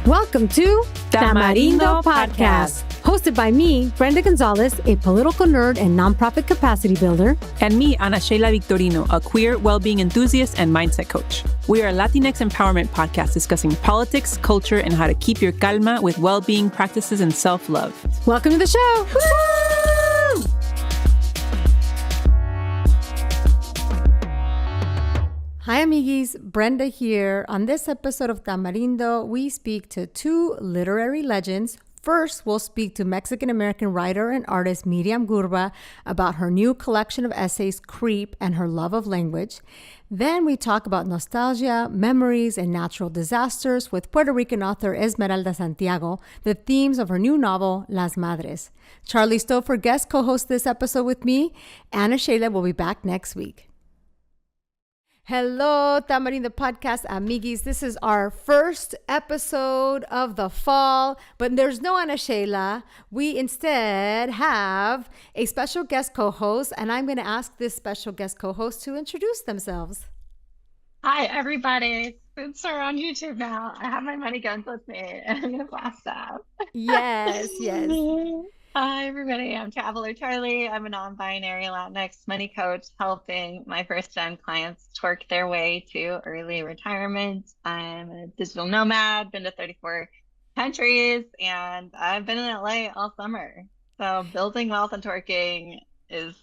Welcome to Tamarindo Podcast. Hosted by me, Brenda Gonzalez, a political nerd and nonprofit capacity builder. And me, Sheila Victorino, a queer well-being enthusiast and mindset coach. We are a Latinx empowerment podcast discussing politics, culture, and how to keep your calma with well-being practices and self-love. Welcome to the show. Woo! Hi, amiguis. Brenda here. On this episode of Tamarindo, we speak to two literary legends. First, we'll speak to Mexican-American writer and artist Myriam Gurba about her new collection of essays, Creep, and her love of language. Then we talk about nostalgia, memories, and natural disasters with Puerto Rican author Esmeralda Santiago, the themes of her new novel, Las Madres. Charly Stoever guest co-hosts this episode with me. Anna Sheila will be back next week. Hello, Tamarindo Podcast amiguis. This is our first episode of the fall, but there's no Ana Sheila. We instead have a special guest co-host, and I'm going to ask this special guest co-host to introduce themselves. Hi, everybody. Since we're on YouTube now, I have my money guns with me, and I'm going to blast that. Yes. Hi, everybody. I'm Traveler Charly. I'm a non-binary Latinx money coach helping my first-gen clients twerk their way to early retirement. I'm a digital nomad, been to 34 countries, and I've been in LA all summer. So building wealth and twerking is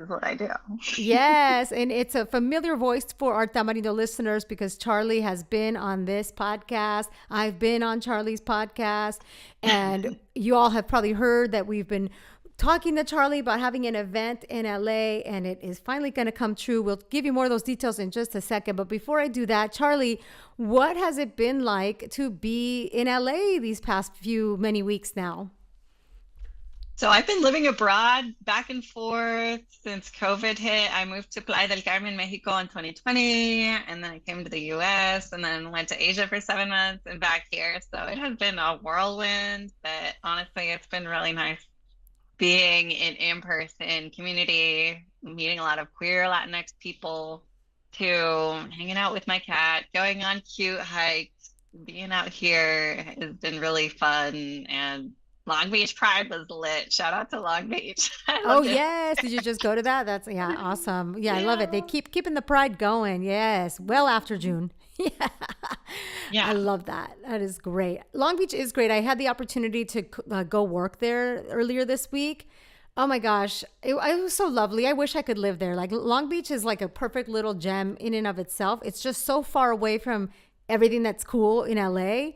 what I do. Yes, and it's a familiar voice for our Tamarindo listeners because Charly has been on this podcast. I've been on Charly's podcast, and you all have probably heard that we've been talking to Charly about having an event in LA, and it is finally going to come true. We'll give you more of those details in just a second. But before I do that, Charly, what has it been like to be in LA these past many weeks now? So I've been living abroad back and forth since COVID hit. I moved to Playa del Carmen, Mexico in 2020, and then I came to the US and then went to Asia for 7 months and back here. So it has been a whirlwind, but honestly, it's been really nice being in-person community, meeting a lot of queer Latinx people, to hanging out with my cat, going on cute hikes, being out here has been really fun. And Long Beach Pride was lit. Shout out to Long Beach. Oh, yes. Did you just go to that? That's awesome. Yeah, I love it. They keeping the pride going. Yes. Well after June. Yeah. I love that. That is great. Long Beach is great. I had the opportunity to go work there earlier this week. Oh my gosh. It was so lovely. I wish I could live there. Like Long Beach is like a perfect little gem in and of itself. It's just so far away from everything that's cool in LA.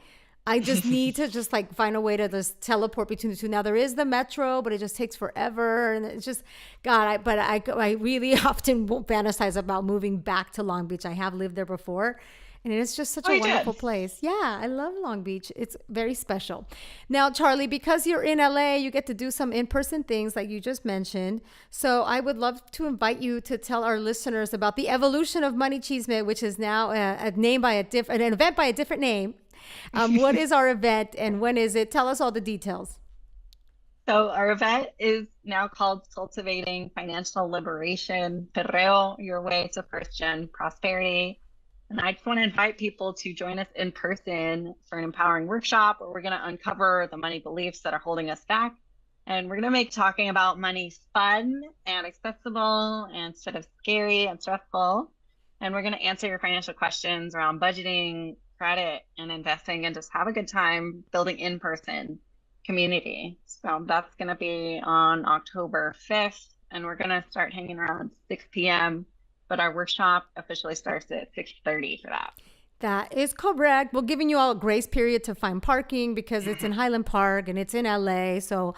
I just need to just like find a way to just teleport between the two. Now there is the metro, but it just takes forever. And it's just, God, I really often fantasize about moving back to Long Beach. I have lived there before. And it's just such a wonderful place. Yeah, I love Long Beach. It's very special. Now, Charly, because you're in LA, you get to do some in-person things like you just mentioned. So I would love to invite you to tell our listeners about the evolution of Money Chisme, which is now an event by a different name. What is our event and when is it? Tell us all the details. So our event is now called Cultivating Financial Liberation, Perreo Your Way to First-Gen Prosperity. And I just want to invite people to join us in person for an empowering workshop where we're going to uncover the money beliefs that are holding us back. And we're going to make talking about money fun and accessible instead of scary and stressful. And we're going to answer your financial questions around budgeting, credit, and investing, and just have a good time building in-person community. So that's going to be on October 5th, and we're going to start hanging around 6 p.m., but our workshop officially starts at 6:30 for that. That is correct. We're giving you all a grace period to find parking because it's in Highland Park and it's in LA. So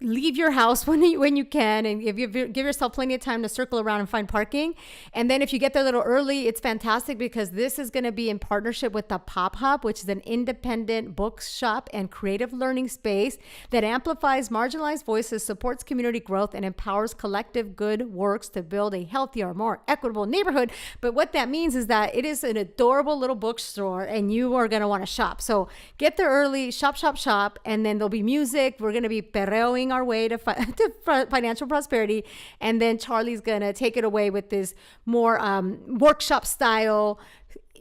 leave your house when you can, and give yourself plenty of time to circle around and find parking. And then if you get there a little early, it's fantastic because this is going to be in partnership with the Pop Hub, which is an independent bookshop and creative learning space that amplifies marginalized voices, supports community growth, and empowers collective good works to build a healthier, more equitable neighborhood. But what that means is that it is an adorable little bookstore and you are going to want to shop. So get there early, shop, and then there'll be music. We're going to be perreoing our way to financial prosperity, and then Charly's gonna take it away with this more workshop style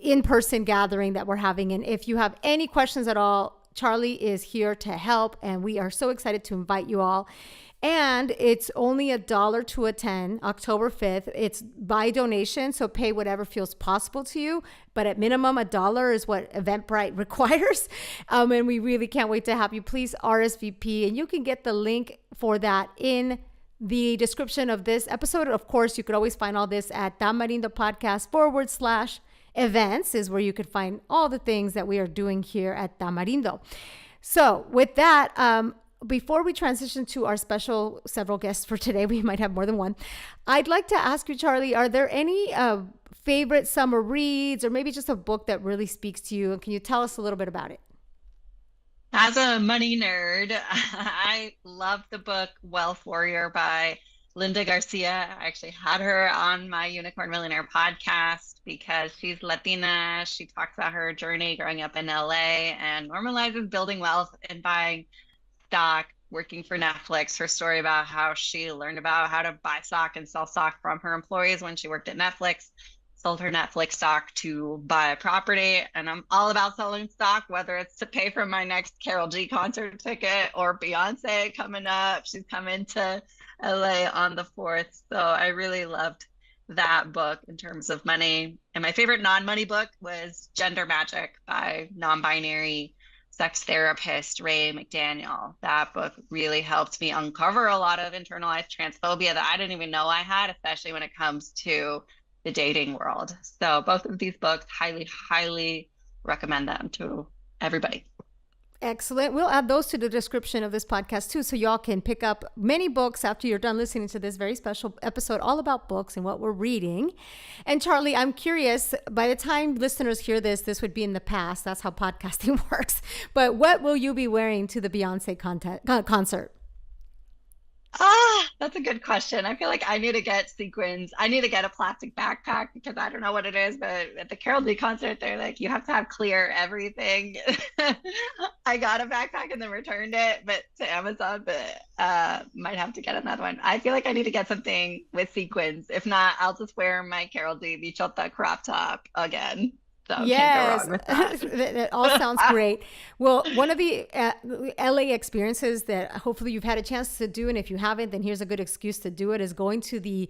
in-person gathering that we're having. And if you have any questions at all, Charly is here to help. And we are so excited to invite you all. And it's only $1 to attend October 5th. It's by donation, so pay whatever feels possible to you. But at minimum, $1 is what Eventbrite requires. And we really can't wait to have you. Please RSVP. And you can get the link for that in the description of this episode. Of course, you could always find all this at Tamarindo Podcast /events is where you could find all the things that we are doing here at Tamarindo. So with that, before we transition to our special several guests for today, we might have more than one. I'd like to ask you, Charly, are there any favorite summer reads or maybe just a book that really speaks to you? And can you tell us a little bit about it? As a money nerd, I love the book Wealth Warrior by Linda Garcia. I actually had her on my Unicorn Millionaire podcast because she's Latina. She talks about her journey growing up in LA and normalizes building wealth and buying stock, working for Netflix. Her story about how she learned about how to buy stock and sell stock from her employees when she worked at Netflix, sold her Netflix stock to buy a property. And I'm all about selling stock, whether it's to pay for my next Karol G concert ticket or Beyonce coming up. She's coming to LA on the 4th. So I really loved that book in terms of money. And my favorite non-money book was Gender Magic by non-binary sex therapist Ray McDaniel. That book really helped me uncover a lot of internalized transphobia that I didn't even know I had, especially when it comes to the dating world. So both of these books, highly recommend them to everybody. Excellent. We'll add those to the description of this podcast too, so y'all can pick up many books after you're done listening to this very special episode all about books and what we're reading. And Charly, I'm curious, by the time listeners hear this, this would be in the past. That's how podcasting works. But what will you be wearing to the Beyonce concert? That's a good question. I feel like I need to get sequins. I need to get a plastic backpack because I don't know what it is, but at the Karol G concert, they're like, you have to have clear everything. I got a backpack and then returned it, but to Amazon, but might have to get another one. I feel like I need to get something with sequins. If not, I'll just wear my Karol G bichota crop top again. So yes, can't go wrong with that. that all sounds great. Well, one of the LA experiences that hopefully you've had a chance to do, and if you haven't, then here's a good excuse to do it, is going to the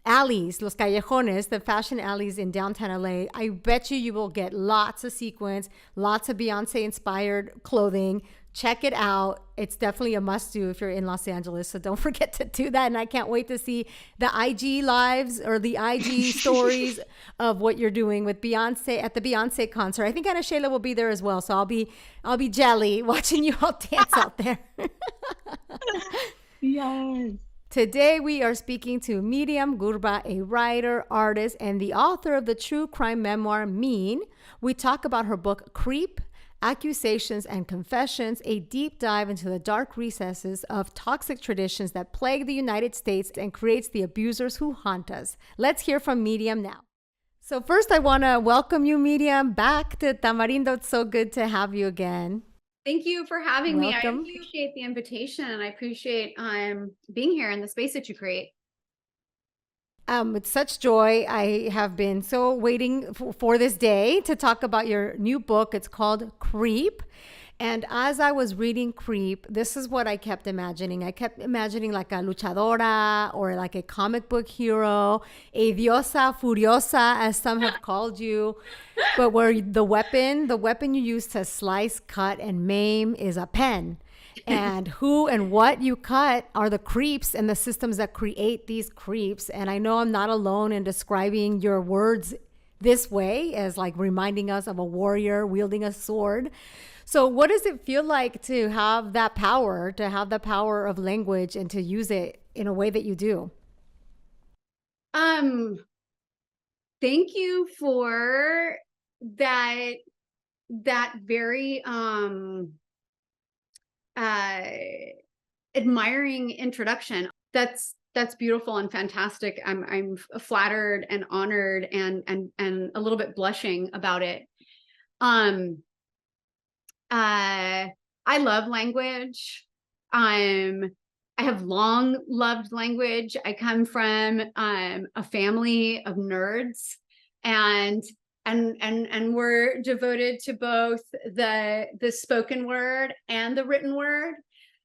alleys, los callejones, the fashion alleys in downtown LA. I bet you will get lots of sequins, lots of Beyonce-inspired clothing. Check it out. It's definitely a must-do if you're in Los Angeles. So don't forget to do that. And I can't wait to see the IG lives or the IG stories of what you're doing with Beyonce at the Beyonce concert. I think Anna Sheila will be there as well. So I'll be jelly watching you all dance out there. Yes. Today we are speaking to Myriam Gurba, a writer, artist, and the author of the true crime memoir Mean. We talk about her book Creep, Accusations and Confessions, a deep dive into the dark recesses of toxic traditions that plague the United States and creates the abusers who haunt us. Let's hear from Myriam now. So first, I want to welcome you, Myriam, back to Tamarindo. It's so good to have you again. Thank you for having me. I Welcome. appreciate the invitation, and I appreciate being here in the space that you create. With such joy, I have been so waiting for this day to talk about your new book. It's called Creep. And as I was reading Creep, this is what I kept imagining. I kept imagining like a luchadora or like a comic book hero, a diosa furiosa, as some have called you. But where the weapon you use to slice, cut, and maim is a pen. And who and what you cut are the creeps and the systems that create these creeps. And I know I'm not alone in describing your words this way, as like reminding us of a warrior wielding a sword. So what does it feel like to have that power of language and to use it in a way that you do? Thank you for that very admiring introduction. That's beautiful and fantastic. I'm flattered and honored and a little bit blushing about it. I love language. I have long loved language. I come from a family of nerds, and and we're devoted to both the spoken word and the written word.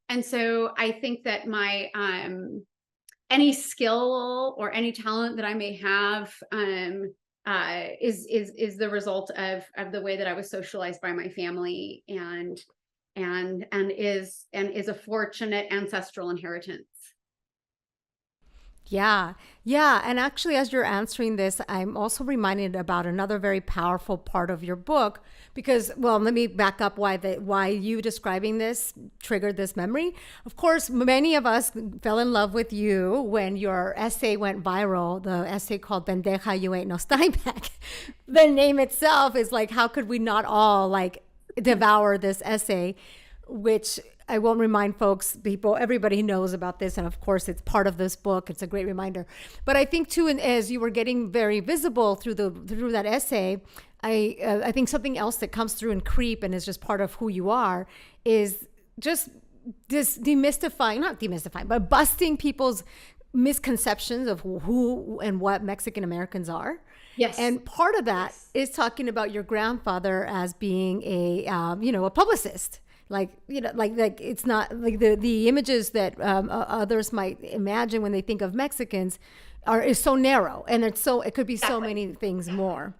And so I think that my any skill or any talent that I may have is the result of the way that I was socialized by my family, and is a fortunate ancestral inheritance. Yeah. Yeah. And actually, as you're answering this, I'm also reminded about another very powerful part of your book because, well, let me back up why you describing this triggered this memory. Of course, many of us fell in love with you when your essay went viral, the essay called Pendeja, You Ain't No Steinbeck. The name itself is like, how could we not all like devour this essay, which I won't remind folks, people, everybody knows about this. And of course, it's part of this book. It's a great reminder. But I think too, and as you were getting very visible through that essay, I think something else that comes through in Creep and is just part of who you are is just this not demystifying, but busting people's misconceptions of who and what Mexican Americans are. Yes. And part of that is talking about your grandfather as being a publicist. Like, like it's not like the images that others might imagine when they think of Mexicans is so narrow, and it could be so many things more.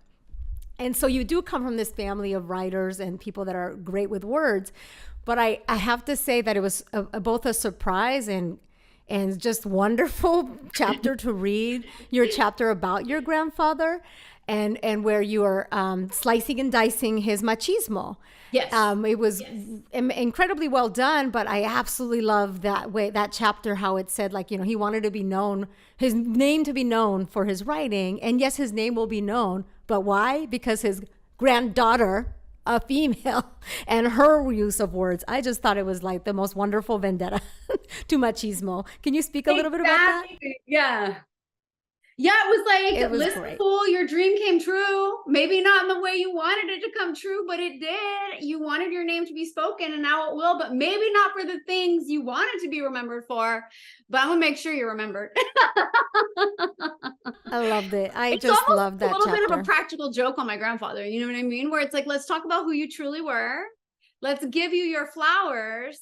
And so you do come from this family of writers and people that are great with words. But I have to say that it was both a surprise and just wonderful chapter to read, your chapter about your grandfather and where you are slicing and dicing his machismo. Yes. It was incredibly well done, but I absolutely love that chapter, how it said, like, he wanted to be known, his name to be known for his writing. And yes, his name will be known, but why? Because his granddaughter, a female, and her use of words. I just thought it was like the most wonderful vendetta to machismo. Can you speak a little bit about that? Yeah. Yeah, it was like, listen, fool, your dream came true. Maybe not in the way you wanted it to come true, but it did. You wanted your name to be spoken, and now it will, but maybe not for the things you wanted to be remembered for. But I'm going to make sure you're remembered. I loved it. I just loved that chapter. It's a little bit of a practical joke on my grandfather. You know what I mean? Where it's like, let's talk about who you truly were. Let's give you your flowers.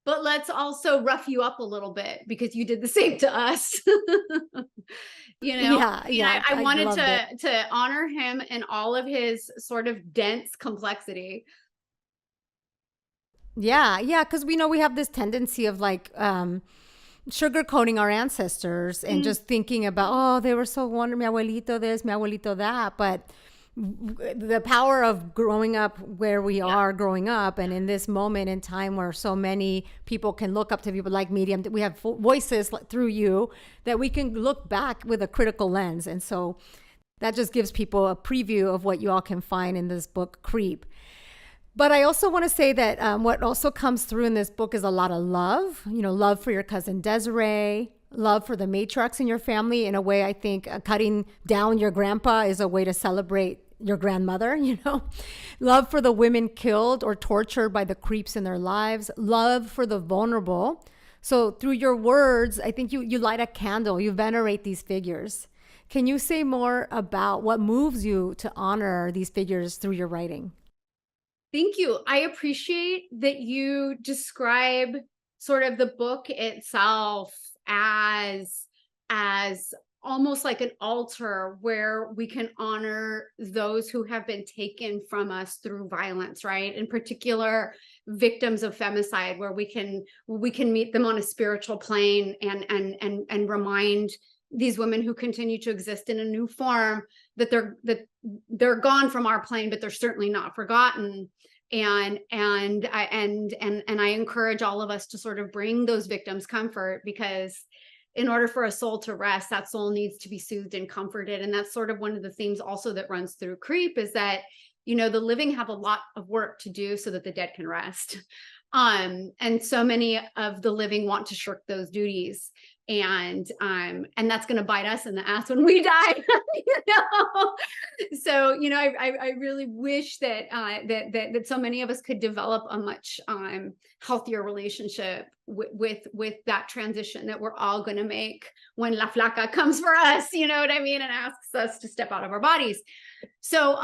But let's also rough you up a little bit because you did the same to us. Yeah. I wanted to honor him in all of his sort of dense complexity. Yeah, because we know we have this tendency of like sugarcoating our ancestors and just thinking about, oh, they were so wonderful, mi abuelito this, mi abuelito that. But the power of growing up where we are growing up, and in this moment in time where so many people can look up to people like Myriam, that we have voices through you that we can look back with a critical lens. And so that just gives people a preview of what you all can find in this book, Creep. But I also want to say that what also comes through in this book is a lot of love, love for your cousin Desiree, love for the matriarchs in your family. In a way, I think cutting down your grandpa is a way to celebrate your grandmother, love for the women killed or tortured by the creeps in their lives, love for the vulnerable. So through your words, I think you light a candle, you venerate these figures. Can you say more about what moves you to honor these figures through your writing? Thank you. I appreciate that you describe sort of the book itself as almost like an altar where we can honor those who have been taken from us through violence, right? In particular, victims of femicide, where we can meet them on a spiritual plane and remind these women who continue to exist in a new form that they're gone from our plane, but they're certainly not forgotten. And I encourage all of us to sort of bring those victims comfort, because in order for a soul to rest, that soul needs to be soothed and comforted. And that's sort of one of the themes also that runs through Creep, is that, the living have a lot of work to do so that the dead can rest. And so many of the living want to shirk those duties. And that's going to bite us in the ass when we die. So I really wish that that so many of us could develop a much healthier relationship with that transition that we're all going to make when La Flaca comes for us, you know what I mean, and asks us to step out of our bodies. So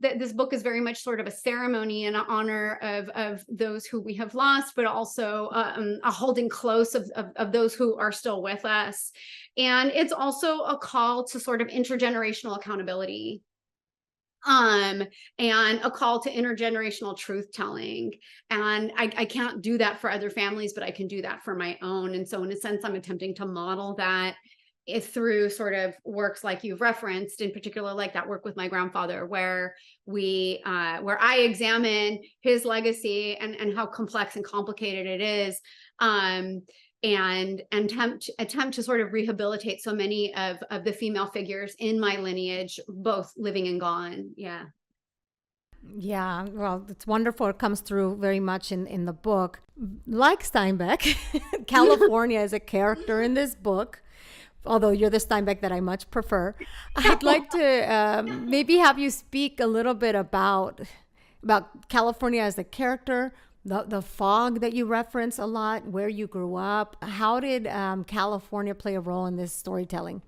this book is very much sort of a ceremony in honor of those who we have lost, but also a holding close of those who are still with us. And it's also a call to sort of intergenerational accountability, and a call to intergenerational truth telling. And I can't do that for other families, but I can do that for my own. And so in a sense, I'm attempting to model that through sort of works like you've referenced, in particular, like that work with my grandfather, where I examine his legacy and how complex and complicated it is, and attempt to sort of rehabilitate so many of the female figures in my lineage, both living and gone. Yeah. Yeah, well, it's wonderful. It comes through very much in the book. Like Steinbeck, California is a character in this book, although you're the Steinbeck that I much prefer. I'd like to maybe have you speak a little bit about California as a character, the fog that you reference a lot, where you grew up. How did California play a role in this storytelling?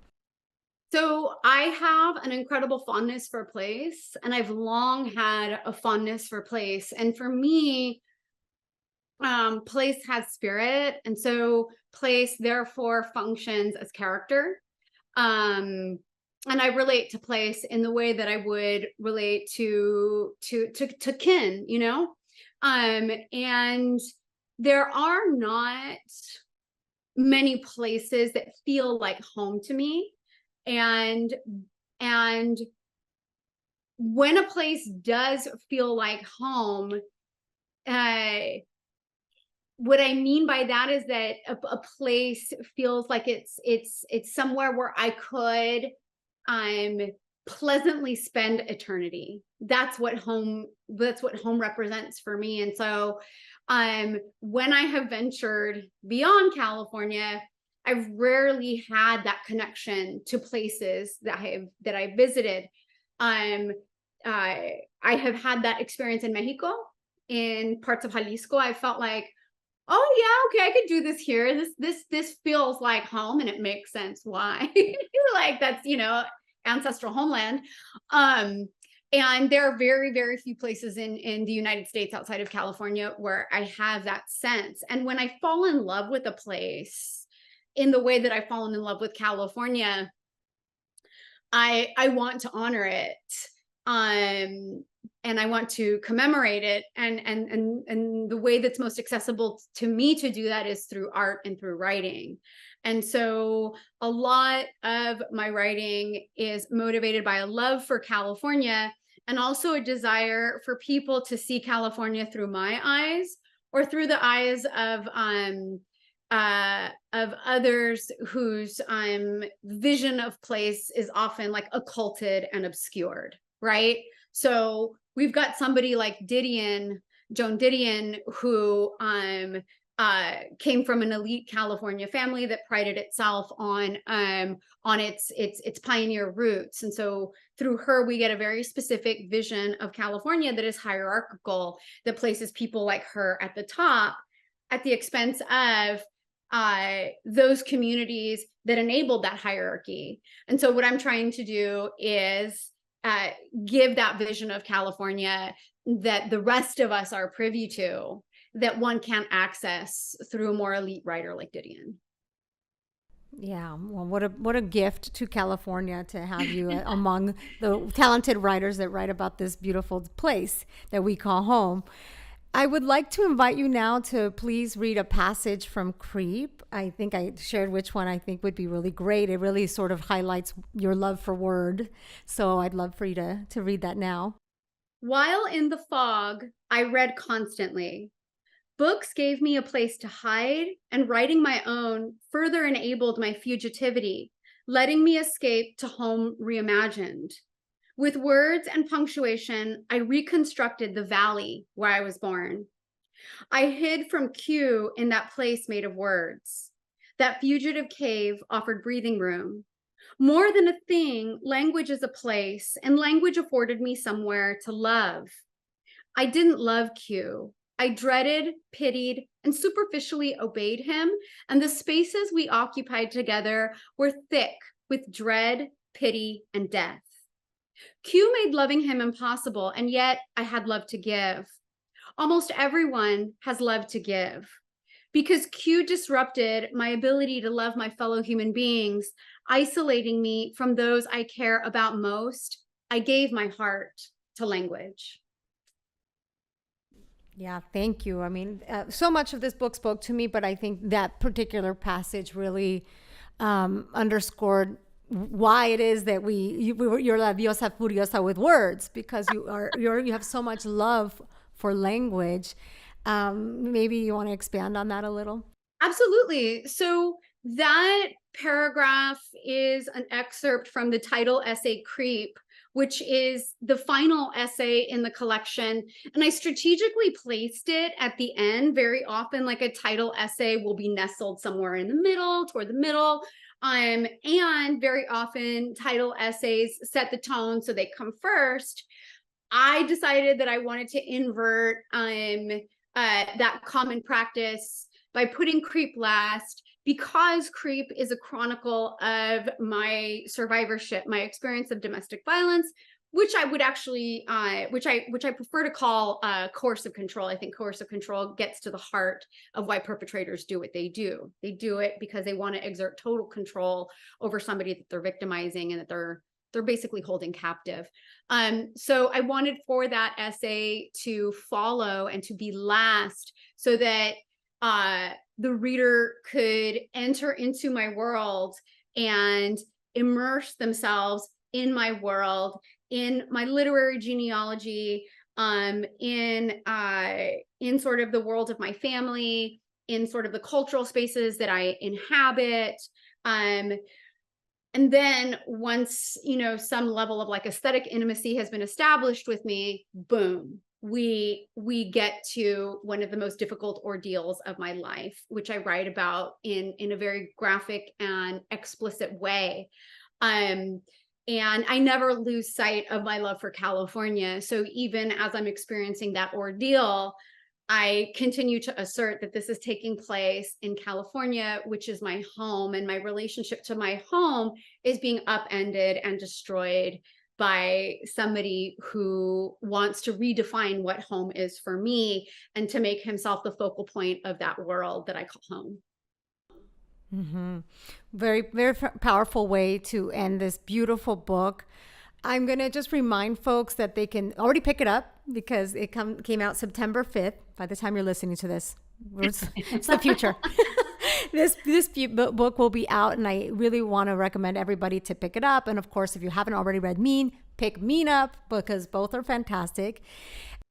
So I have an incredible fondness for place, and I've long had a fondness for place. And for me, place has spirit, and so place therefore functions as character. And I relate to place in the way that I would relate to kin, you know. And there are not many places that feel like home to me. And when a place does feel like home, what I mean by that is that a place feels like it's somewhere where I could pleasantly spend eternity. That's what home represents for me. And so when I have ventured beyond California, I've rarely had that connection to places that I visited. I have had that experience in Mexico, in parts of Jalisco. I felt like, oh yeah, okay, I could do this here. This feels like home, and it makes sense why. Like that's, ancestral homeland. And there are very, very few places in the United States outside of California where I have that sense. And when I fall in love with a place in the way that I've fallen in love with California, I want to honor it. And I want to commemorate it. And the way that's most accessible to me to do that is through art and through writing. And so a lot of my writing is motivated by a love for California, and also a desire for people to see California through my eyes, or through the eyes of others whose vision of place is often like occulted and obscured, right? So we've got somebody like Joan Didion, who came from an elite California family that prided itself on its pioneer roots. And so through her, we get a very specific vision of California that is hierarchical, that places people like her at the top, at the expense of those communities that enabled that hierarchy. And so what I'm trying to do is give that vision of California that the rest of us are privy to, that one can't access through a more elite writer like Didion. Yeah, well, what a gift to California to have you among the talented writers that write about this beautiful place that we call home. I would like to invite you now to please read a passage from Creep. I think I shared which one I think would be really great. It really sort of highlights your love for word. So I'd love for you to read that now. While in the fog, I read constantly. Books gave me a place to hide, and writing my own further enabled my fugitivity, letting me escape to home reimagined. With words and punctuation, I reconstructed the valley where I was born. I hid from Q in that place made of words. That fugitive cave offered breathing room. More than a thing, language is a place, and language afforded me somewhere to love. I didn't love Q. I dreaded, pitied, and superficially obeyed him, and the spaces we occupied together were thick with dread, pity, and death. Q made loving him impossible, and yet I had love to give. Almost everyone has love to give. Because Q disrupted my ability to love my fellow human beings, isolating me from those I care about most, I gave my heart to language. Yeah, thank you. I mean, so much of this book spoke to me, but I think that particular passage really underscored why it is that you're la diosa furiosa with words, because you have so much love for language. Maybe you want to expand on that a little? Absolutely. So that paragraph is an excerpt from the title essay Creep, which is the final essay in the collection. And I strategically placed it at the end. Very often, like a title essay will be nestled somewhere in the middle, toward the middle. And very often title essays set the tone, so they come first. I decided that I wanted to invert that common practice by putting Creep last, because Creep is a chronicle of my survivorship, my experience of domestic violence, which I would actually, which I prefer to call coercive control. I think coercive control gets to the heart of why perpetrators do what they do. They do it because they want to exert total control over somebody that they're victimizing and that they're basically holding captive. So I wanted for that essay to follow and to be last, so that the reader could enter into my world and immerse themselves in my world, in my literary genealogy, in sort of the world of my family, in sort of the cultural spaces that I inhabit. And then once, some level of like aesthetic intimacy has been established with me, boom, we get to one of the most difficult ordeals of my life, which I write about in a very graphic and explicit way. And I never lose sight of my love for California. So even as I'm experiencing that ordeal, I continue to assert that this is taking place in California, which is my home, and my relationship to my home is being upended and destroyed by somebody who wants to redefine what home is for me and to make himself the focal point of that world that I call home. Mm-hmm. Very, very powerful way to end this beautiful book. I'm going to just remind folks that they can already pick it up, because it came out September 5th. By the time you're listening to this, it's the future. This book will be out, and I really want to recommend everybody to pick it up. And of course, if you haven't already read Mean, pick Mean up, because both are fantastic.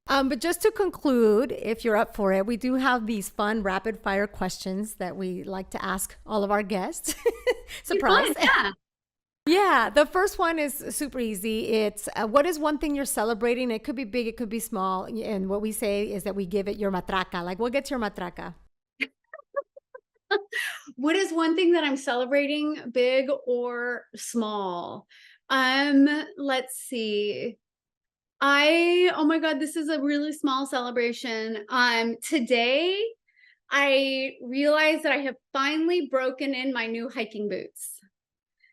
But just to conclude, if you're up for it, we do have these fun rapid fire questions that we like to ask all of our guests. Surprise. Yeah. Yeah, the first one is super easy. It's what is one thing you're celebrating? It could be big, it could be small. And what we say is that we give it your matraca. Like, what gets your matraca? What is one thing that I'm celebrating, big or small? Let's see. Oh my God, this is a really small celebration. Today I realized that I have finally broken in my new hiking boots.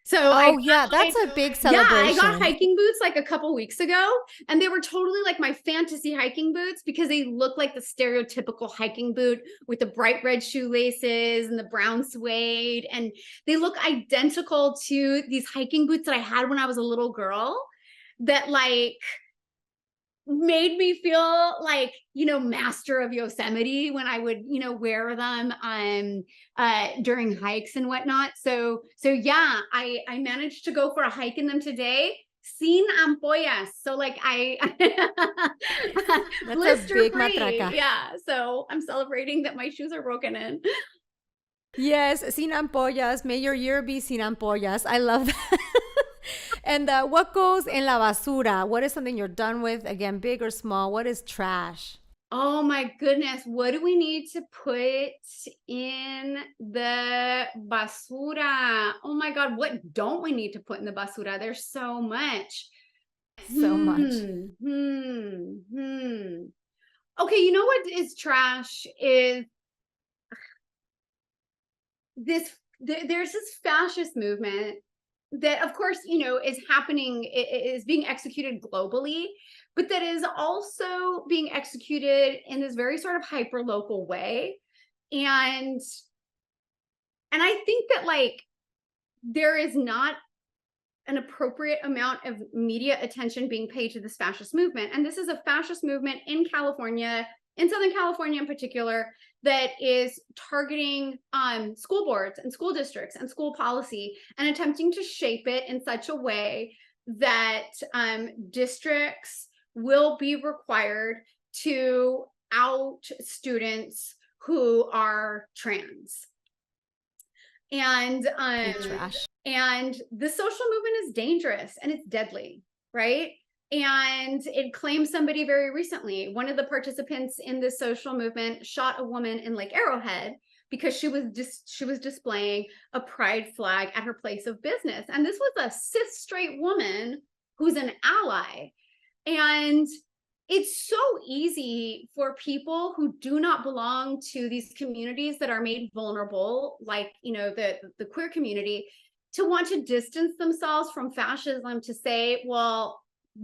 So that's a big celebration. Yeah, I got hiking boots like a couple weeks ago, and they were totally like my fantasy hiking boots, because they look like the stereotypical hiking boot with the bright red shoelaces and the brown suede, and they look identical to these hiking boots that I had when I was a little girl, that like made me feel like, master of Yosemite when I would, wear them during hikes and whatnot. So yeah, I managed to go for a hike in them today, sin ampollas. So like that's blister a big free. Matraca. Yeah. So I'm celebrating that my shoes are broken in. Yes, sin ampollas. May your year be sin ampollas. I love that. And what goes in la basura? What is something you're done with? Again, big or small? What is trash? Oh my goodness. What do we need to put in the basura? Oh my God. What don't we need to put in the basura? There's so much. So much. Okay, you know what is trash is this. There's this fascist movement that, of course, you know, is happening, is being executed globally, but that is also being executed in this very sort of hyper local way. And I think that like there is not an appropriate amount of media attention being paid to this fascist movement. And this is a fascist movement in California, in Southern California in particular, that is targeting school boards and school districts and school policy and attempting to shape it in such a way that districts will be required to out students who are trans. And trash. And the social movement is dangerous and it's deadly, right? And it claimed somebody very recently. One of the participants in this social movement shot a woman in Lake Arrowhead because she was displaying a pride flag at her place of business. And this was a cis straight woman who's an ally. And it's so easy for people who do not belong to these communities that are made vulnerable, like, you know, the queer community, to want to distance themselves from fascism, to say, well,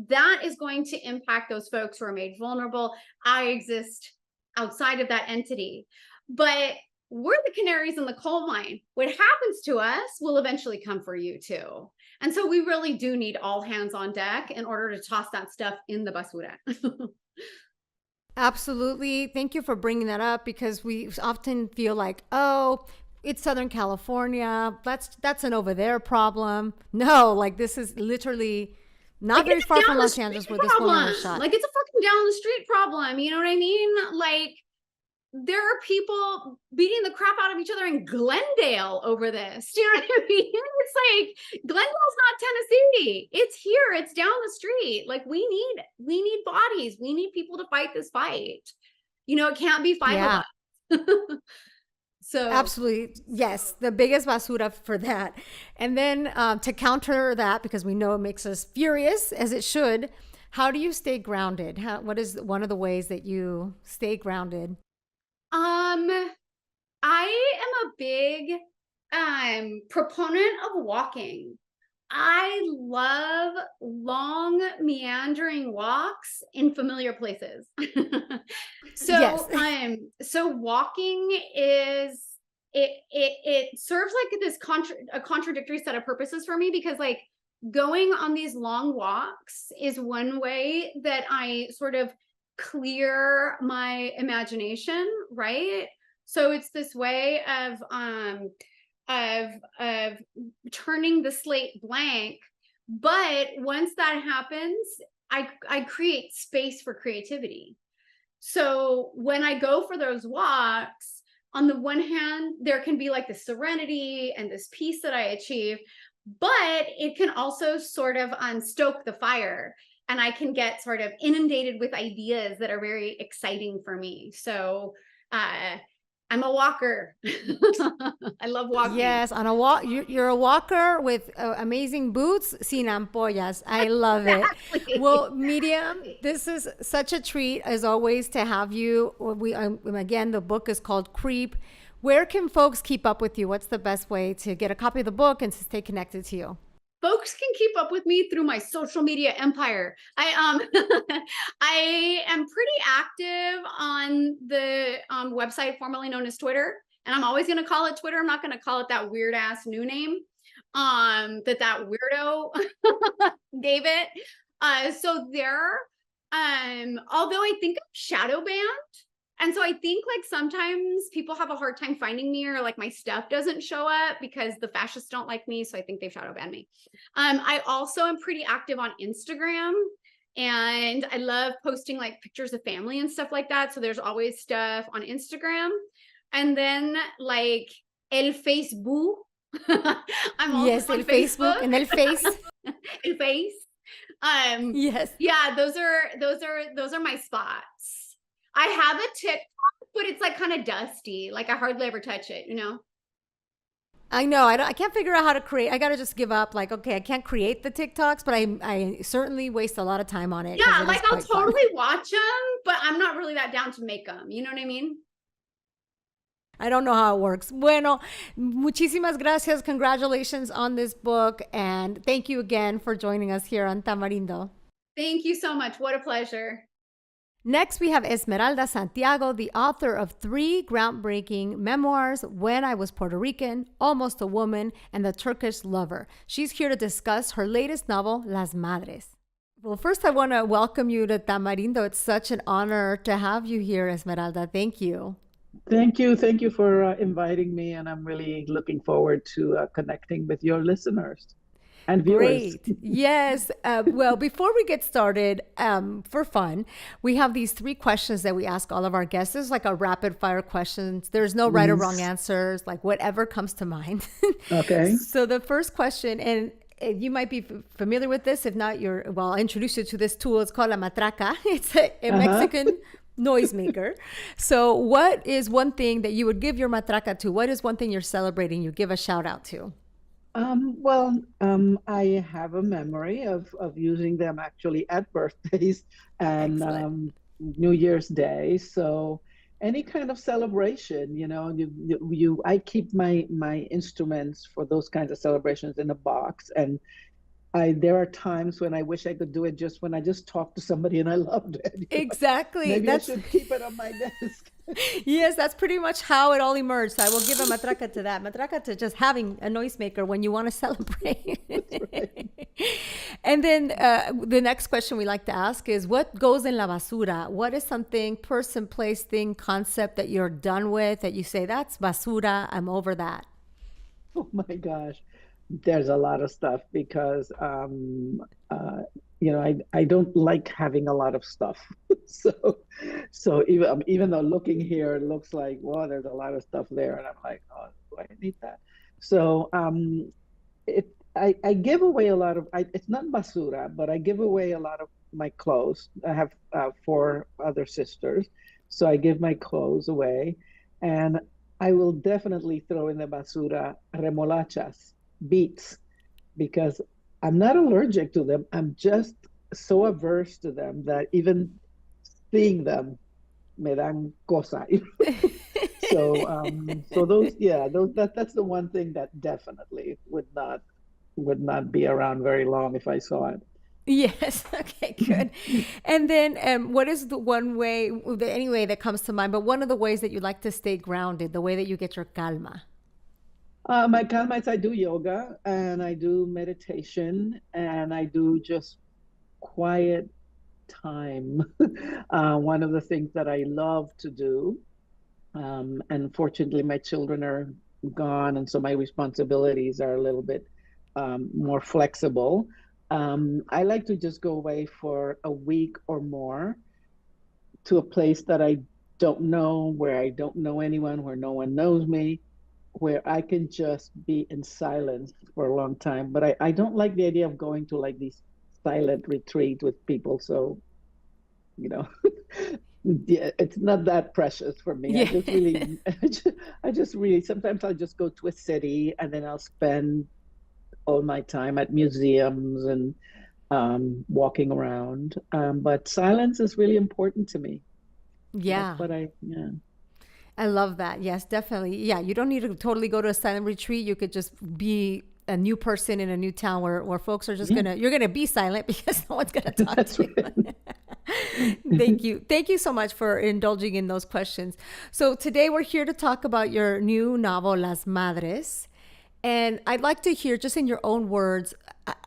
that is going to impact those folks who are made vulnerable. I exist outside of that entity. But we're the canaries in the coal mine. What happens to us will eventually come for you too. And so we really do need all hands on deck in order to toss that stuff in the basura. Absolutely. Thank you for bringing that up, because we often feel like, oh, it's Southern California. That's an over there problem. No, like this is literally not very far from Los Angeles where this woman was shot. Like it's a fucking down the street problem. You know what I mean? Like there are people beating the crap out of each other in Glendale over this. Do you know what I mean? It's like Glendale's not Tennessee. It's here. It's down the street. Like we need bodies. We need people to fight this fight. You know, it can't be five of us. So absolutely. Yes. The biggest basura for that. And then to counter that, because we know it makes us furious, as it should, how do you stay grounded? What is one of the ways that you stay grounded? I am a big proponent of walking. I love long meandering walks in familiar places. So yes. So walking is it serves like this a contradictory set of purposes for me, because like going on these long walks is one way that I sort of clear my imagination, right? So it's this way of turning the slate blank. But once that happens, I create space for creativity. So when I go for those walks, on the one hand, there can be like this serenity and this peace that I achieve, but it can also sort of stoke the fire, and I can get sort of inundated with ideas that are very exciting for me. So I'm a walker. I love walking. Yes, on a walk. You're a walker with amazing boots, sin ampollas. I love it. Well, Myriam, this is such a treat as always to have you. Again, the book is called Creep. Where can folks keep up with you? What's the best way to get a copy of the book and to stay connected to you? Folks can keep up with me through my social media empire. I am pretty active on the website formerly known as Twitter, and I'm always going to call it Twitter. I'm not going to call it that weird ass new name that weirdo gave it. So there, although I think I'm shadow banned. And so I think like sometimes people have a hard time finding me, or like my stuff doesn't show up because the fascists don't like me. So I think they've shadow banned me. I also am pretty active on Instagram, and I love posting like pictures of family and stuff like that. So there's always stuff on Instagram. And then like el Facebook. I'm also on Facebook. And el Face. El Face. Yes. Yeah, those are my spots. I have a TikTok, but it's like kind of dusty. Like I hardly ever touch it, you know? I know. I can't figure out how to create. I got to just give up. Like, okay, I can't create the TikToks, but I certainly waste a lot of time on it. Yeah, like I'll totally watch them, but I'm not really that down to make them. You know what I mean? I don't know how it works. Bueno, muchísimas gracias. Congratulations on this book. And thank you again for joining us here on Tamarindo. Thank you so much. What a pleasure. Next, we have Esmeralda Santiago, the author of 3 groundbreaking memoirs, When I Was Puerto Rican, Almost a Woman, and The Turkish Lover. She's here to discuss her latest novel, Las Madres. Well, first, I want to welcome you to Tamarindo. It's such an honor to have you here, Esmeralda. Thank you. Thank you. Thank you for inviting me. And I'm really looking forward to connecting with your listeners and viewers. Great. Yes. Well, before we get started, for fun, we have these 3 questions that we ask all of our guests. It's like a rapid fire questions. There's no right or wrong answers, like whatever comes to mind. Okay. So the first question, and you might be familiar with this. If not, I'll introduce you to this tool. It's called la matraca. It's a Mexican noisemaker. So what is one thing that you would give your matraca to? What is one thing you're celebrating you give a shout out to? I have a memory of using them actually at birthdays and New Year's Day. So any kind of celebration, I keep my instruments for those kinds of celebrations in a box. And there are times when I wish I could do it just when I just talked to somebody and I loved it. Exactly. Maybe I should keep it on my desk. Yes, that's pretty much how it all emerged. So I will give a matraca to that. Matraca to just having a noisemaker when you want to celebrate. Right. And then the next question we like to ask is, what goes in la basura? What is something, person, place, thing, concept that you're done with, that you say, that's basura, I'm over that? Oh my gosh. There's a lot of stuff because, I don't like having a lot of stuff. So even though looking here, it looks like, well, there's a lot of stuff there. And I'm like, oh, do I need that? So I give away a lot of, it's not basura, but I give away a lot of my clothes. I have 4 other sisters. So I give my clothes away. And I will definitely throw in the basura remolachas, beets, because I'm not allergic to them. I'm just so averse to them that even seeing them me dan cosa. So that's the one thing that definitely would not be around very long if I saw it. Yes. Okay, good. And then what is the one way, any way that comes to mind, but one of the ways that you like to stay grounded, the way that you get your calma? My calma is I do yoga and I do meditation and I do just quiet time. One of the things that I love to do, and fortunately my children are gone and so my responsibilities are a little bit more flexible. I like to just go away for a week or more to a place that I don't know, where I don't know anyone, where no one knows me, where I can just be in silence for a long time. But I don't like the idea of going to like these silent retreat with people. So, yeah, it's not that precious for me. Yeah. I just really, sometimes I'll just go to a city and then I'll spend all my time at museums and walking around. But silence is really important to me. Yeah. That's I love that. Yes, definitely. Yeah, you don't need to totally go to a silent retreat. You could just be a new person in a new town where folks are just you're gonna be silent because no one's gonna talk to you. Thank you. Thank you so much for indulging in those questions. So today we're here to talk about your new novel, Las Madres. And I'd like to hear, just in your own words,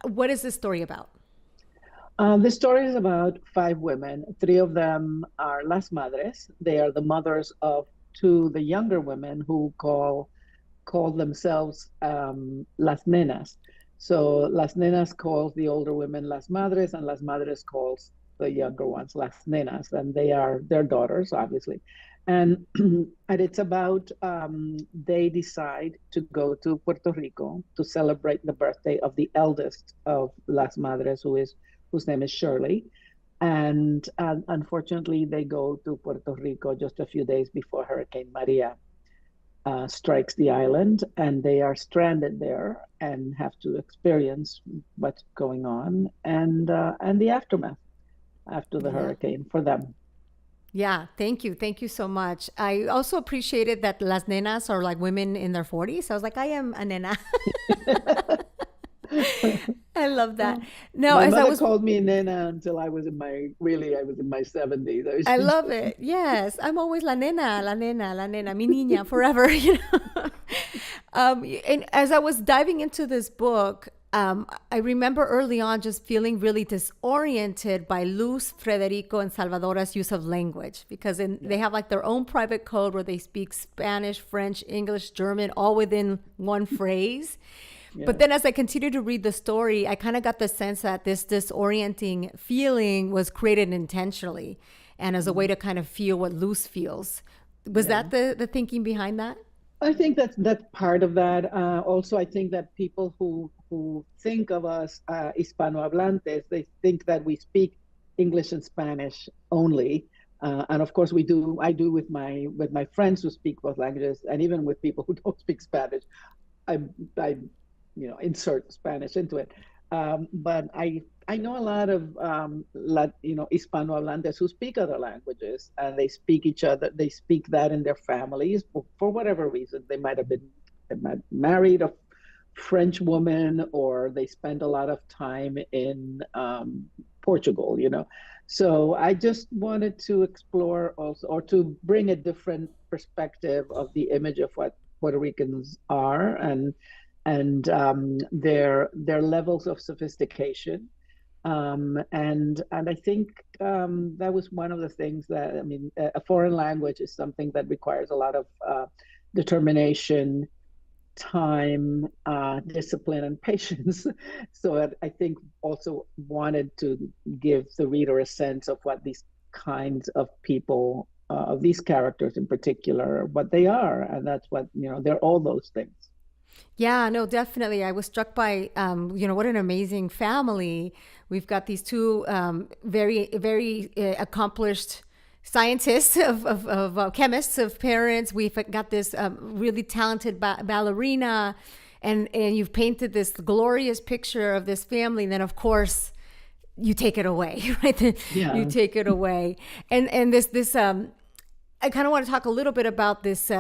what is this story about? The story is about 5 women. 3 of them are Las Madres. They are the mothers of 2 the younger women who call themselves Las Nenas. So Las Nenas calls the older women Las Madres, and Las Madres calls the younger ones Las Nenas, and they are their daughters, obviously. And it's about they decide to go to Puerto Rico to celebrate the birthday of the eldest of Las Madres, whose name is Shirley. And unfortunately, they go to Puerto Rico just a few days before Hurricane Maria strikes the island, and they are stranded there and have to experience what's going on and the aftermath after the Yeah. hurricane for them. Yeah, thank you. Thank you so much. I also appreciated that las nenas are like women in their 40s. I was like, I am a nena. I love that. No, My as I mother was, called me Nena until I was in my 70s. I love it. Yes, I'm always la nena, la nena, la nena, mi niña, forever, you know. And as I was diving into this book, I remember early on just feeling really disoriented by Luz, Federico, and Salvador's use of language because they have like their own private code where they speak Spanish, French, English, German, all within one phrase. But then as I continued to read the story, I kind of got the sense that this disorienting feeling was created intentionally and as a way to kind of feel what Luz feels. Was that the thinking behind that? I think that's part of that. Also, I think that people who think of us Hispanohablantes, they think that we speak English and Spanish only. And of course, we do. I do with my friends who speak both languages, and even with people who don't speak Spanish. I insert Spanish into it. But I know a lot of Hispanohablantes who speak other languages, and they speak each other. They speak that in their families for whatever reason. They might have married a French woman, or they spend a lot of time in Portugal. So I just wanted to explore also, or to bring a different perspective of the image of what Puerto Ricans are and their levels of sophistication. And I think that was one of the things that, a foreign language is something that requires a lot of determination, time, discipline, and patience. So I think also wanted to give the reader a sense of what these kinds of people, of these characters in particular, what they are. And that's what, they're all those things. Yeah, no, definitely. I was struck by, what an amazing family. We've got these two very, very accomplished scientists, of chemists, of parents. We've got this really talented ballerina, and you've painted this glorious picture of this family. And then, of course, you take it away, right? You take it away, and this. I kind of want to talk a little bit about this.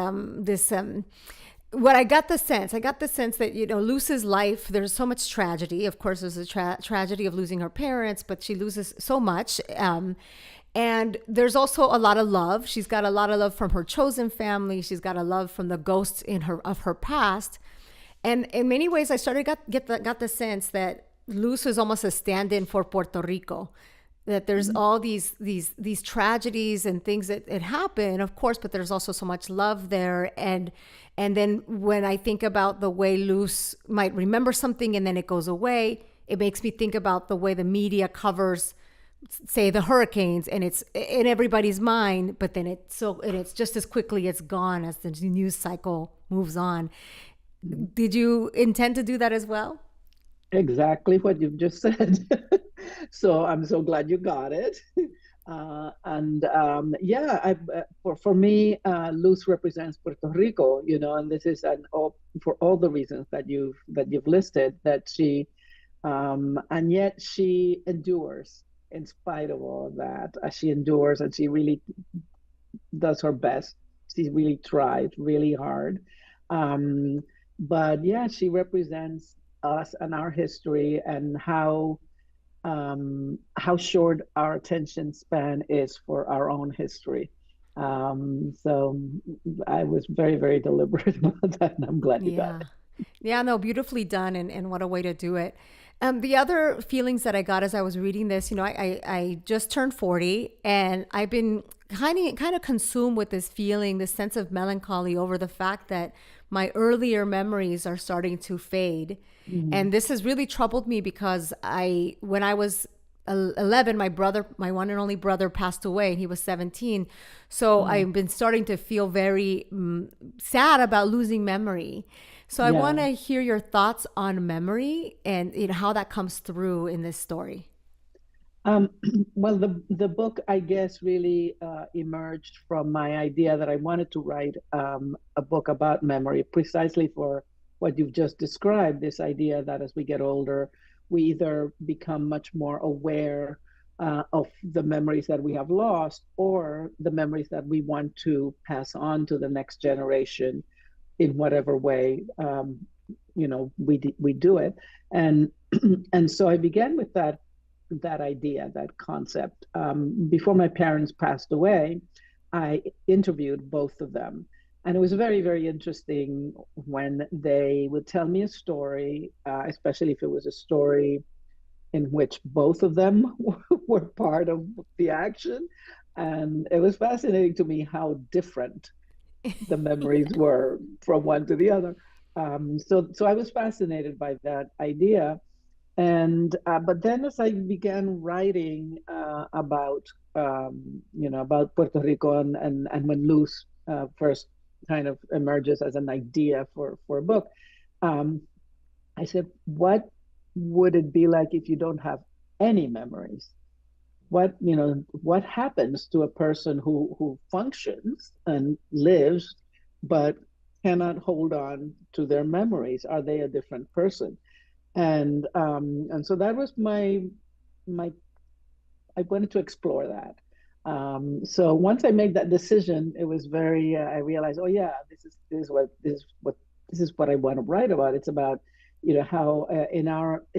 What I got the sense that, Luz's life, there's so much tragedy. Of course, there's a tragedy of losing her parents, but she loses so much. And there's also a lot of love. She's got a lot of love from her chosen family. She's got a love from the ghosts of her past. And in many ways, I got the sense that Luz is almost a stand-in for Puerto Rico. That there's all these tragedies and things that happen, of course, but there's also so much love there. And then when I think about the way Luz might remember something and then it goes away, it makes me think about the way the media covers, say, the hurricanes, and it's in everybody's mind, but then it's just as quickly it's gone as the news cycle moves on. Did you intend to do that as well? Exactly what you've just said. So I'm so glad you got it. For me, Luz represents Puerto Rico, and this is for all the reasons that you've listed, that she, and yet she endures in spite of all of that. She endures, and she really does her best. She really tries really hard. But yeah, she represents us and our history, and how short our attention span is for our own history. So I was very, very deliberate about that, and I'm glad you got it. Yeah, no, beautifully done, and what a way to do it. The other feelings that I got as I was reading this, I just turned 40, and I've been kind of consumed with this feeling, this sense of melancholy over the fact that my earlier memories are starting to fade. Mm-hmm. And this has really troubled me because when I was 11, my one and only brother passed away, and he was 17. So I've been starting to feel very sad about losing memory. So I want to hear your thoughts on memory and how that comes through in this story. Um, well, the book, I guess, really emerged from my idea that I wanted to write a book about memory, precisely for what you've just described. This idea that as we get older, we either become much more aware of the memories that we have lost, or the memories that we want to pass on to the next generation in whatever way we do it. And and so I began with that idea, that concept. Before my parents passed away, I interviewed both of them. And it was very, very interesting when they would tell me a story, especially if it was a story in which both of them were part of the action. And it was fascinating to me how different the memories were from one to the other. So I was fascinated by that idea. And but then as I began writing about Puerto Rico, and when Luz first kind of emerges as an idea for a book, um, I said, what would it be like if you don't have any memories? What happens to a person who functions and lives but cannot hold on to their memories? Are they a different person? And so that was my I wanted to explore that. So once I made that decision, it was very I realized, oh yeah, this is what I want to write about. It's about how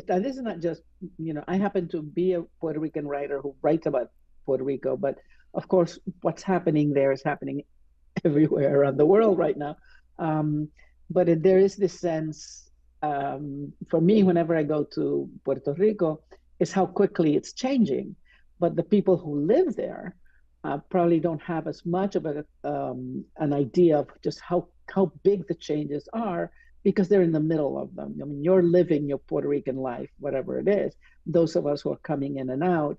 this is not just I happen to be a Puerto Rican writer who writes about Puerto Rico, but of course what's happening there is happening everywhere around the world right now. But there is this sense for me, whenever I go to Puerto Rico, is how quickly it's changing. But the people who live there probably don't have as much of an idea of just how big the changes are, because they're in the middle of them. I mean, you're living your Puerto Rican life, whatever it is. Those of us who are coming in and out,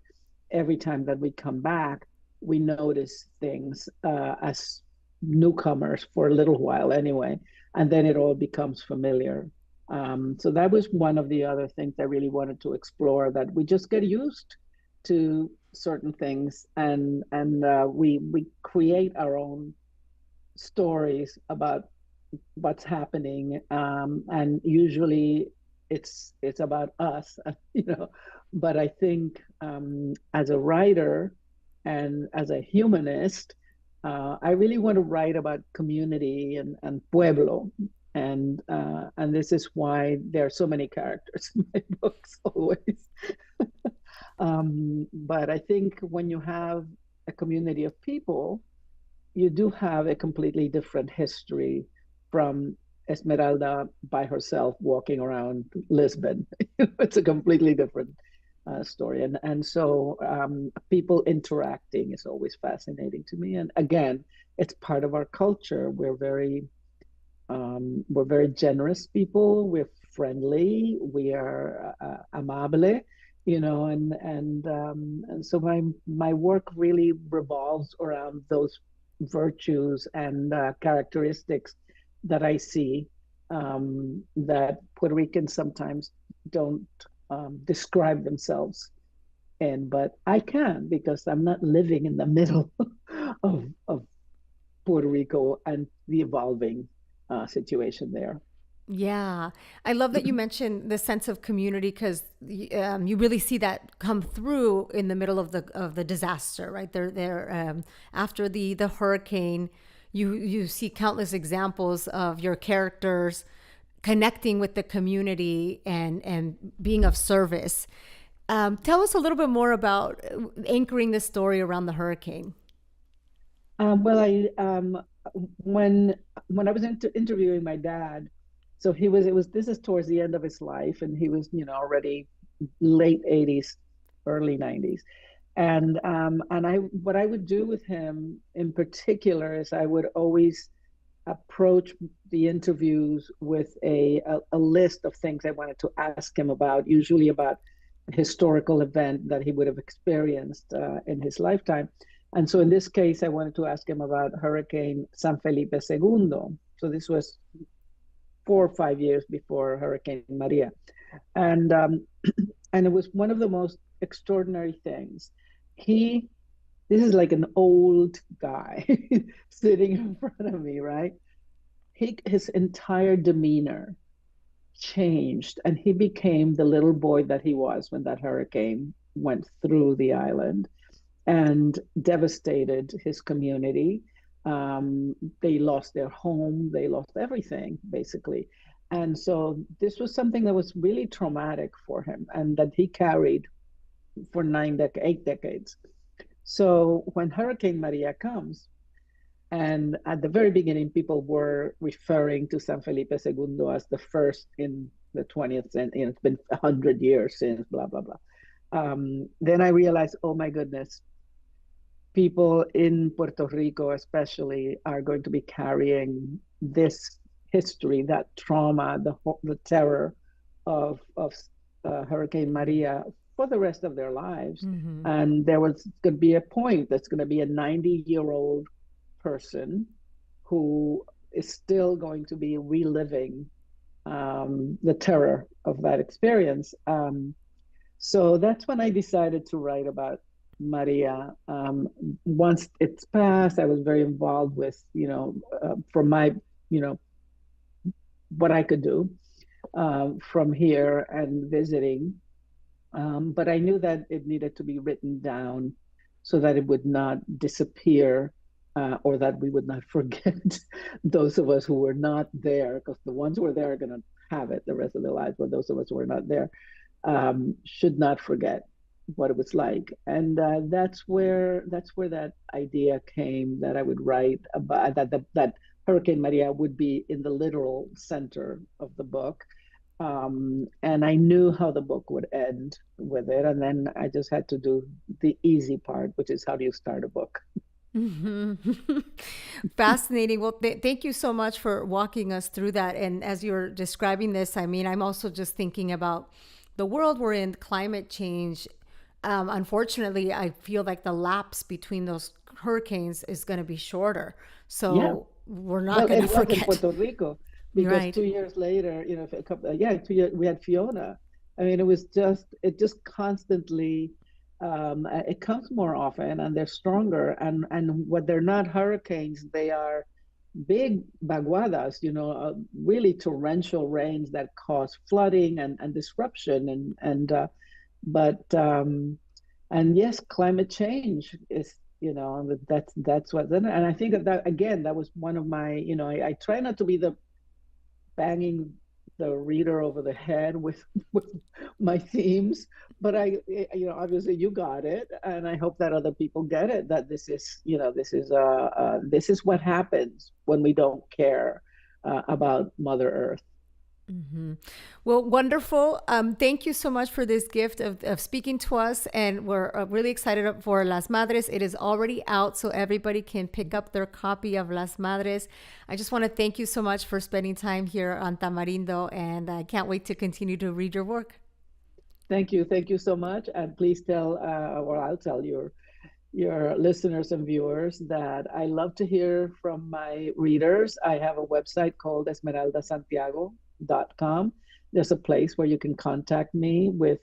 every time that we come back, we notice things as newcomers for a little while anyway, and then it all becomes familiar. So that was one of the other things I really wanted to explore, that we just get used to certain things, and we create our own stories about what's happening, and usually it's about us, But I think as a writer and as a humanist, I really want to write about community and pueblo, and this is why there are so many characters in my books always. But I think when you have a community of people, you do have a completely different history from Esmeralda by herself walking around Lisbon. It's a completely different story, and so people interacting is always fascinating to me. And again, it's part of our culture. We're very generous people. We're friendly. We are amable, and so my work really revolves around those virtues and characteristics that I see that Puerto Ricans sometimes don't describe themselves in, but I can, because I'm not living in the middle of Puerto Rico and the evolving situation there. Yeah, I love that you mentioned the sense of community, because you really see that come through in the middle of the disaster, right? They're after the hurricane, you see countless examples of your characters connecting with the community and being of service. Tell us a little bit more about anchoring the story around the hurricane. Well, when I was interviewing my dad, so this is towards the end of his life, and he was already late 80s, early 90s, and what I would do with him in particular is I would always approach the interviews with a list of things I wanted to ask him about, usually about a historical event that he would have experienced in his lifetime. And so in this case, I wanted to ask him about Hurricane San Felipe II. So this was 4 or 5 years before Hurricane Maria. And and it was one of the most extraordinary things. This is like an old guy sitting in front of me, right? His entire demeanor changed, and he became the little boy that he was when that hurricane went through the island and devastated his community. They lost their home, they lost everything, basically. And so this was something that was really traumatic for him and that he carried for 8 decades. So when Hurricane Maria comes, and at the very beginning, people were referring to San Felipe II as the first in the 20th century. It's been 100 years since, blah, blah, blah. Then I realized, oh my goodness, people in Puerto Rico especially are going to be carrying this history, that trauma, the terror of Hurricane Maria for the rest of their lives. Mm-hmm. And there was going to be a point that's going to be a 90-year-old person who is still going to be reliving the terror of that experience. So that's when I decided to write about Maria. Once it's passed, I was very involved with, from my, what I could do from here and visiting. But I knew that it needed to be written down so that it would not disappear or that we would not forget those of us who were not there, because the ones who were there are going to have it the rest of their lives, but those of us who were not there should not forget what it was like. And that's where that idea came, that I would write about that Hurricane Maria would be in the literal center of the book. And I knew how the book would end with it. And then I just had to do the easy part, which is how do you start a book? Mm-hmm. Fascinating. Well, thank you so much for walking us through that. And as you're describing this, I mean, I'm also just thinking about the world we're in, climate change. Unfortunately, I feel like the lapse between those hurricanes is going to be shorter. So we're not going to forget. In Puerto Rico, because 2 years later, 2 years, we had Fiona. I mean, it just constantly, it comes more often and they're stronger. And what they're not hurricanes, they are big vaguadas, really torrential rains that cause flooding and disruption. And yes, climate change is, that's what, and I think that again, that was one of my, I try not to be the banging the reader over the head with my themes, but obviously you got it, and I hope that other people get it, that this is what happens when we don't care about Mother Earth. Mm-hmm. Well, wonderful. Thank you so much for this gift of speaking to us. And we're really excited for Las Madres. It is already out, so everybody can pick up their copy of Las Madres. I just want to thank you so much for spending time here on Tamarindo, and I can't wait to continue to read your work. Thank you. Thank you so much. And please tell, or I'll tell your listeners and viewers that I love to hear from my readers. I have a website called Esmeralda Santiago. .com. There's a place where you can contact me with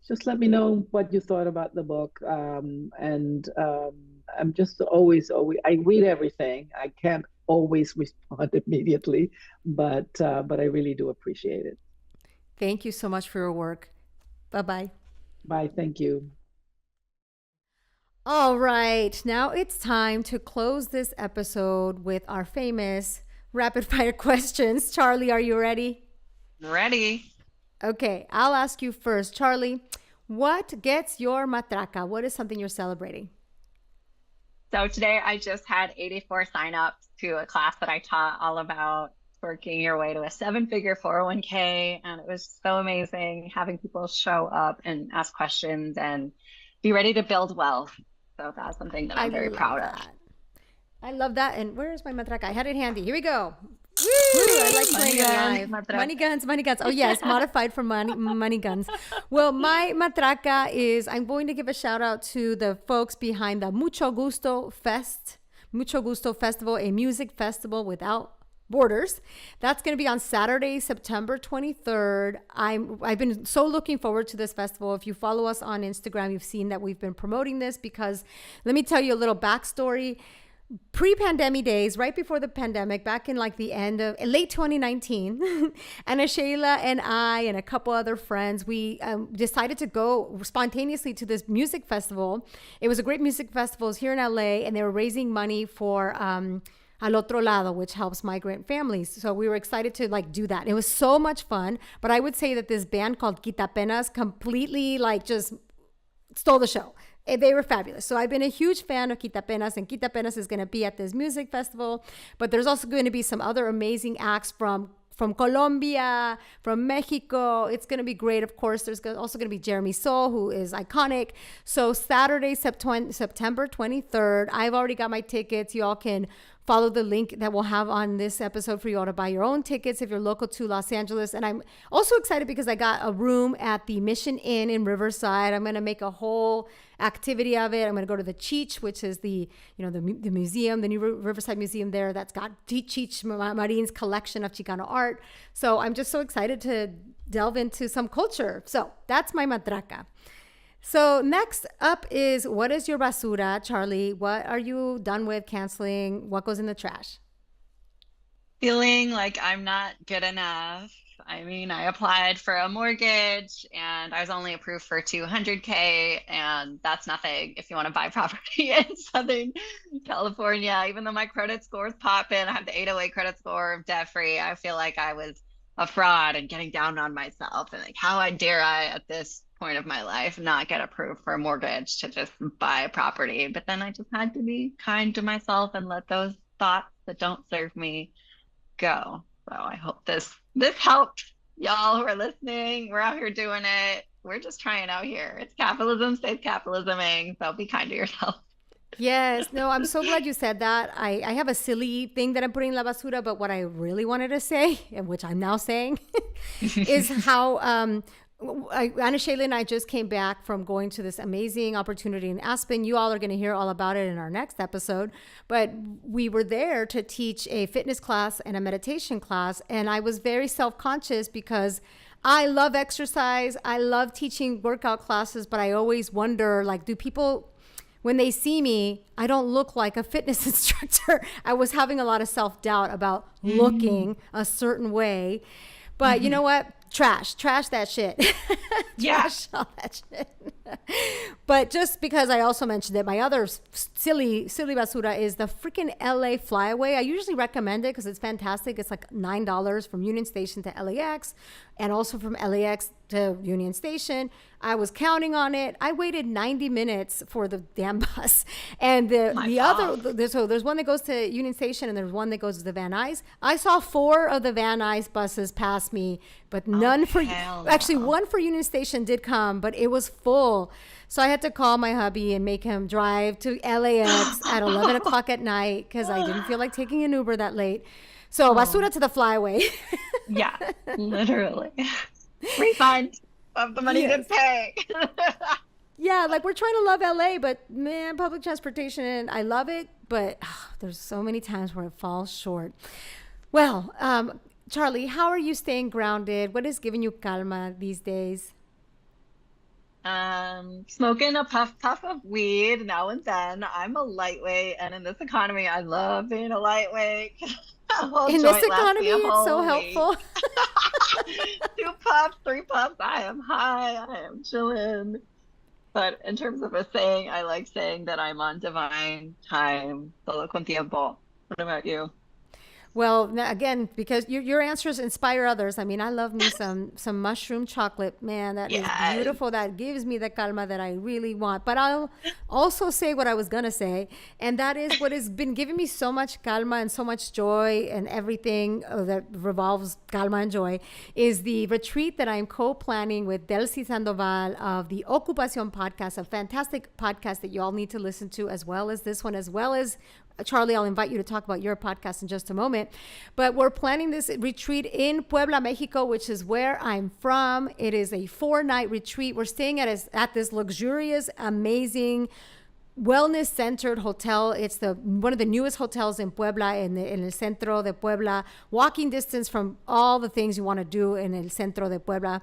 just let me know what you thought about the book, and I'm just always I read everything. I can't always respond immediately, but I really do appreciate it. Thank you so much for your work. Bye-bye. Bye. Thank you. All right, now it's time to close this episode with our famous rapid fire questions. Charly, are you ready? Ready. Okay, I'll ask you first. Charly, what gets your matraca? What is something you're celebrating? So today I just had 84 signups to a class that I taught all about working your way to a 7-figure 401k. And it was so amazing having people show up and ask questions and be ready to build wealth. So that's something that I'm very proud of. I love that. And where's my matraca? I had it handy. Here we go. Woo! I like playing it live. Money guns. Oh yes, modified from money guns. Well, my matraca is, I'm going to give a shout out to the folks behind the Mucho Gusto Festival, a music festival without borders. That's going to be on Saturday, September 23rd. I've been so looking forward to this festival. If you follow us on Instagram, you've seen that we've been promoting this because let me tell you a little backstory. Pre-pandemic days, right before the pandemic, back in like the end of late 2019, and Sheila and I and a couple other friends, we decided to go spontaneously to this music festival. It was a great music festival. It was here in LA, and they were raising money for Al Otro Lado, which helps migrant families. So we were excited to like do that. It was so much fun. But I would say that this band called Quitapenas completely like just stole the show. They were fabulous. So I've been a huge fan of Quitapenas, and Quitapenas is going to be at this music festival. But there's also going to be some other amazing acts from Colombia, from Mexico. It's going to be great. Of course, there's also going to be Jeremy Soule, who is iconic. So Saturday, September 23rd, I've already got my tickets. You all can follow the link that we'll have on this episode for you all to buy your own tickets if you're local to Los Angeles. And I'm also excited because I got a room at the Mission Inn in Riverside. I'm going to make a whole activity of it. I'm going to go to the Cheech, which is the museum, the new Riverside Museum there that's got Cheech Marin's collection of Chicano art. So I'm just so excited to delve into some culture. So that's my matraca. So next up is, what is your basura, Charly? What are you done with canceling? What goes in the trash? Feeling like I'm not good enough. I mean, I applied for a mortgage and I was only approved for $200K, and that's nothing if you want to buy property in Southern California. Even though my credit score is popping, I have the 808 credit score, debt free. I feel like I was a fraud and getting down on myself, and like, how dare I at this point of my life not get approved for a mortgage to just buy a property. But then I just had to be kind to myself and let those thoughts that don't serve me go. So I hope this helped y'all who are listening. We're out here doing it. We're just trying out here. It's capitalism stays capitalisming. So be kind to yourself. Yes. No, I'm so glad you said that. I have a silly thing that I'm putting in la basura, but what I really wanted to say, and which I'm now saying, is how Anna, Sheila, and I just came back from going to this amazing opportunity in Aspen. You all are going to hear all about it in our next episode. But we were there to teach a fitness class and a meditation class. And I was very self-conscious because I love exercise. I love teaching workout classes, but I always wonder, like, do people, when they see me, I don't look like a fitness instructor. I was having a lot of self-doubt about looking a certain way. But you know what? Trash that shit. Trash all that shit. But just because I also mentioned it, my other silly basura is the freaking LA flyaway. I usually recommend it because it's fantastic. It's like $9 from Union Station to LAX, and also from LAX to Union Station. I was counting on it. I waited 90 minutes for the damn bus. And there's one that goes to Union Station and there's one that goes to the Van Nuys. I saw 4 of the Van Nuys buses pass me, but none actually one for Union Station did come, but it was full. So I had to call my hubby and make him drive to LAX at 11 o'clock at night because I didn't feel like taking an Uber that late. So basura to the flyaway. Yeah, literally. Refund of the money you didn't pay. Yeah, like we're trying to love LA, but man, public transportation, I love it, but there's so many times where it falls short. Well, Charly, how are you staying grounded? What is giving you calma these days? Smoking a puff of weed now and then. I'm a lightweight, and in this economy, I love being a lightweight. In this economy, it's so helpful. 2 puffs, 3 puffs, I am high, I am chilling. But in terms of a saying, I like saying that I'm on divine time, todo con tiempo. What about you? Well, again, because your answers inspire others. I mean, I love me some mushroom chocolate. Man, that is beautiful. That gives me the calma that I really want. But I'll also say what I was going to say. And that is what has been giving me so much calma and so much joy and everything that revolves calma and joy is the retreat that I'm co-planning with Delcy Sandoval of the Ocupación podcast, a fantastic podcast that you all need to listen to, as well as this one, as well as Charly, I'll invite you to talk about your podcast in just a moment. But we're planning this retreat in Puebla, Mexico, which is where I'm from. It is a 4-night retreat. We're staying at this luxurious, amazing wellness-centered hotel. It's one of the newest hotels in Puebla, in el centro de Puebla, walking distance from all the things you want to do in el centro de Puebla.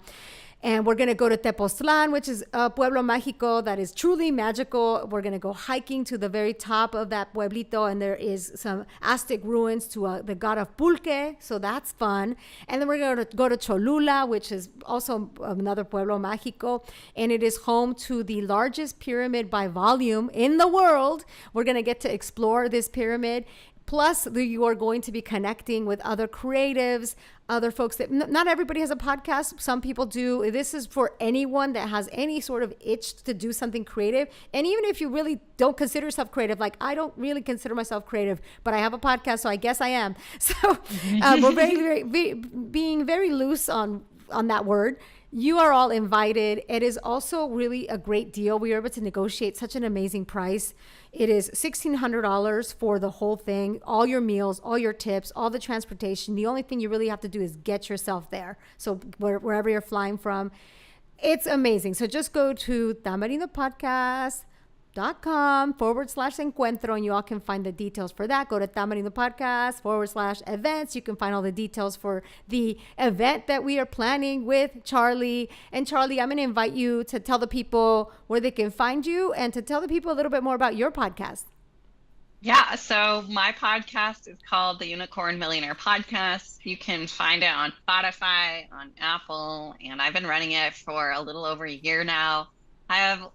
And we're going to go to Tepoztlan, which is a pueblo mágico that is truly magical. We're going to go hiking to the very top of that pueblito, and there is some Aztec ruins to the god of Pulque, so that's fun. And then we're going to go to Cholula, which is also another pueblo mágico, and it is home to the largest pyramid by volume in the world. We're going to get to explore this pyramid. Plus, you are going to be connecting with other creatives, other folks that not everybody has a podcast. Some people do. This is for anyone that has any sort of itch to do something creative. And even if you really don't consider yourself creative, like I don't really consider myself creative, but I have a podcast, so I guess I am. So we're being very loose on that word. You are all invited. It is also really a great deal. We were able to negotiate such an amazing price. It is $1,600 for the whole thing, all your meals, all your tips, all the transportation. The only thing you really have to do is get yourself there. So wherever you're flying from, it's amazing. So just go to tamarindopodcast.com/encuentro, and you all can find the details for that. Go to tamarindopodcast/events. You can find all the details for the event that we are planning with Charly. And Charly, I'm going to invite you to tell the people where they can find you and to tell the people a little bit more about your podcast. Yeah, so my podcast is called the Unicorn Millionaire Podcast. You can find it on Spotify, on Apple, and I've been running it for a little over a year now. I have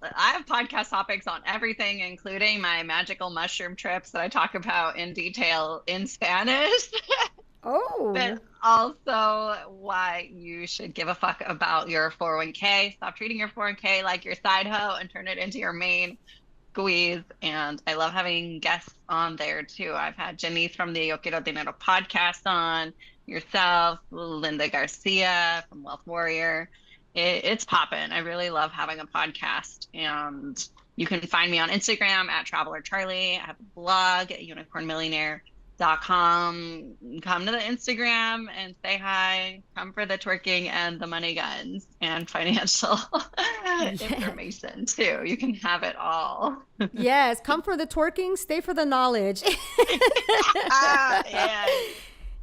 podcast topics on everything, including my magical mushroom trips that I talk about in detail in Spanish. Oh. But also why you should give a fuck about your 401k. Stop treating your 401k like your side hoe and turn it into your main squeeze. And I love having guests on there too. I've had Janice from the Yo Quiero Dinero podcast on, yourself, Linda Garcia from Wealth Warrior. It's poppin'. I really love having a podcast, and you can find me on Instagram at Traveler Charly. I have a blog at unicornmillionaire.com. Come to the Instagram and say hi. Come for the twerking and the money guns and financial information too. You can have it all. Yes, come for the twerking, stay for the knowledge. Yeah.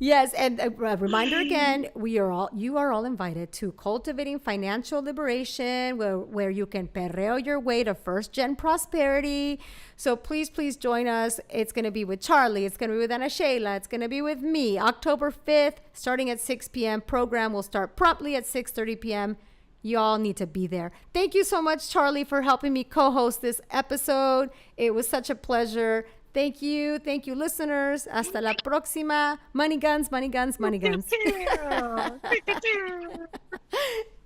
Yes, and a reminder again, you are all invited to Cultivating Financial Liberation, where you can perreo your way to first-gen prosperity. So please join us. It's going to be with Charly. It's going to be with Sheila. It's going to be with me. October 5th, starting at 6 p.m. Program will start promptly at 6:30 p.m. Y'all need to be there. Thank you so much, Charly, for helping me co-host this episode. It was such a pleasure. Thank you, listeners. Hasta la próxima. Money guns, money guns, money guns.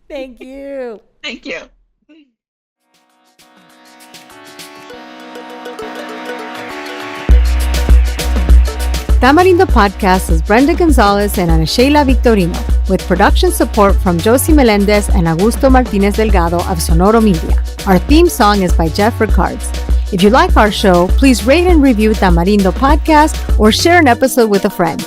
Thank you. Thank you. Tamarindo Podcast is Brenda Gonzalez and Ana Sheila Victorino, with production support from Josie Melendez and Augusto Martinez Delgado of Sonoro Media. Our theme song is by Jeff Ricards. If you like our show, please rate and review Tamarindo Podcast or share an episode with a friend.